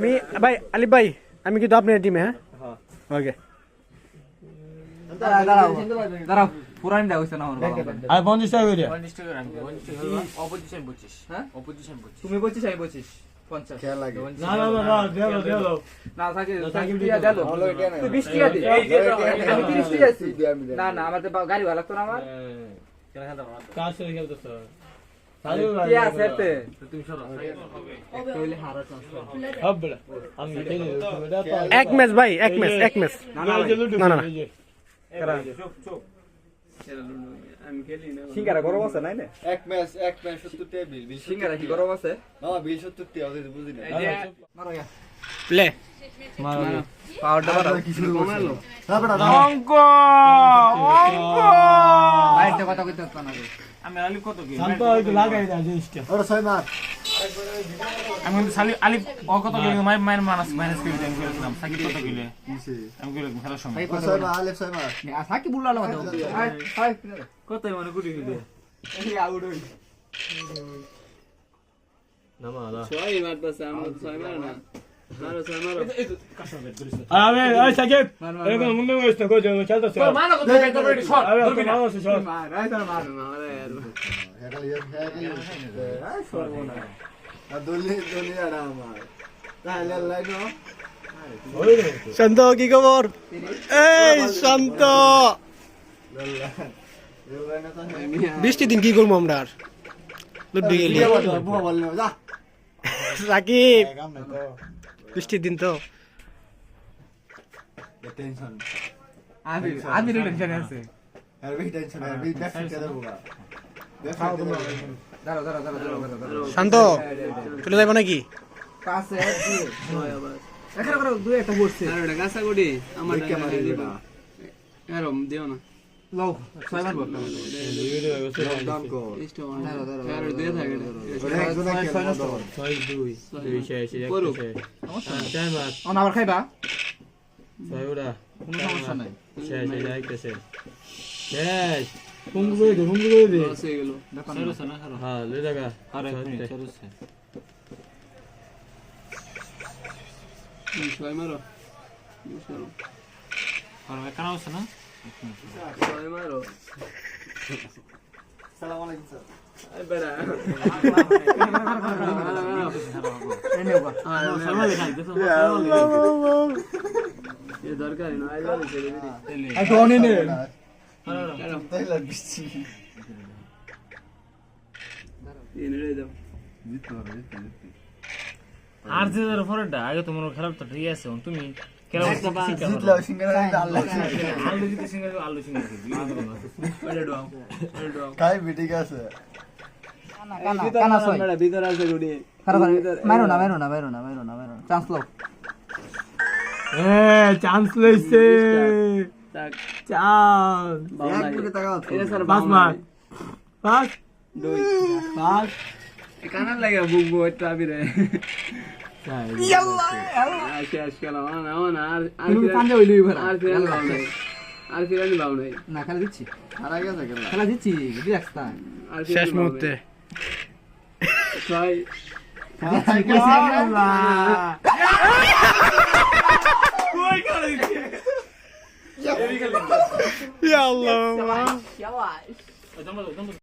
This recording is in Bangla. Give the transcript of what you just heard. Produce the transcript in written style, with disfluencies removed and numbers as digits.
আমি ভাই আলিফ ভাই আমি কিন্তু আপনার টিমে হ্যাঁ ওকে দাঁড়াও পুরানি দাও হইছে না আমার আর 50 টাকা করে 50 টাকা রাখবো 50 টাকা অপোজিশন 25 হ্যাঁ অপোজিশন 25 তুমি বলছিস আমি বলছিস 50 খেয়াল লাগে না দেলো না থাকে সাকিব দিয়া দেলো ভালো এটা না তুই 20 টাকা দে আমি 30 টাকা আছি না না আমাদের গাড়ি ভালো লাগতো না আমার কাজ করে খেলতেছ কি আছে তে তুমি সরো কইলে হারা চান্স হবে আমি খেলে এটা তো এক ম্যাচ ভাই এক ম্যাচ না না। আমি খেলি না সিঙ্গারা গরম আছে নাই না এক ম্যাচ 70 টাকা বিল সিঙ্গারা কি গরম আছে মামা বিল 70 টাকা ওদের বুঝি না মারো ইয়া প্লে পাওয়ারটা বাড়াও কি শুরু করলো হ্যাঁ বেটা অঙ্ক বাইরে কথা কইতে পারছ না আমি আলিফ কত কি শান্ত একটু লাগাই দাও জিনিসটা ওরে 6 মার আমি কিন্তু সালি আলিফ ও কত কি মাইনাস করে আমি করেছিলাম সাকিব কত কিলে কিসে আমি করে খেলার সময় 6 মার আলেফ 6 মার সাকি বুলালো মত হাই হাই কত মানে গুটি কিলে এই আউট হই নামালা ছয় মারতেছে আমরা ছয় মার না মারো ছয় মারো আবে ওই সাকিব এরকম মুন্ডে করিস না কোজ চলতেছে মারো কত কি তোর রেডি শট আবে তো মারো শট মার রাই তোর মার মারে হেডাল আই সর্বনা দলি আড়া আমার তাহলে লাইনো ওই রে শান্ত কি খবর এই শান্ত বৃষ্টি দিন কি করবো আমরা আর লুড্ডু গেলি বুয়া বললো যা সাকিব কাম নাই তো বৃষ্টির দিন তো টেনশন আমি টেনশন আছে আর বেশি টেনশন আর বেশি ব্যাক থেকে দেবো দাঁড়াও দাঁড়াও শান্ত চলে যাবো নাকি কাছে দি এখানে করে দুই একটা বসছে আর ওটা গাছা গুটি আমার দেখে মারি দিবা এরম দিও না লও ছয় মারবো লকডাউন কো স্টো আর দিয়ে থাকে ওরে একজন খেলে নষ্ট 6 2 2 শেষ করো। চার মাস অন আবার খাইবা 6 ওরা কোনো সমস্যা নাই শেষ যাইতেছে শেষ হুঙ্গু করে দে লস হয়ে গেল সরো সনা সরো হ্যাঁ লে লাগা আর এক মিনিট সরো ছয় মারো সরো আর এখানে আছে না ছয় মারো সালাম আলাইকুম স্যার এই বেড়া এনে বা সামনে দেখা দেখো এ দরকার না আইলো ছেড়ে দিই একটু অনে নে তাই লাগছি এনে রে দাও জিততে হবে আর যে ফরটা আগে তোমার খেলা তো ঠিক আছে তুমি খেলা জিতলাও সিঙ্গারা আল্লাহ আলু জিতে সিঙ্গার আলু সিঙ্গার ওটা দাও কাই বিটি আছে কানা ছয় ভিতর আছে গুডি মারো না চান্স লও এ চান্স লইছে তাক চান্স এক দিকে তাকাও এটা স্যার পাঁচ মার পাঁচ দুই পাঁচ কানা লাগে বুকবো এটা বিরে ইয়াল্লাহ শেষ খেলা না আর তুমি কান্দে হইলি ভাই আর ফিরানি বাউ নাই আর ফিরানি বাউ নাই না খেলা দিচ্ছি হারা গেছে কেন খেলা দিচ্ছি রিল্যাক্স তা আর শেষ মুহূর্তে ছয় ইয়া আল্লাহ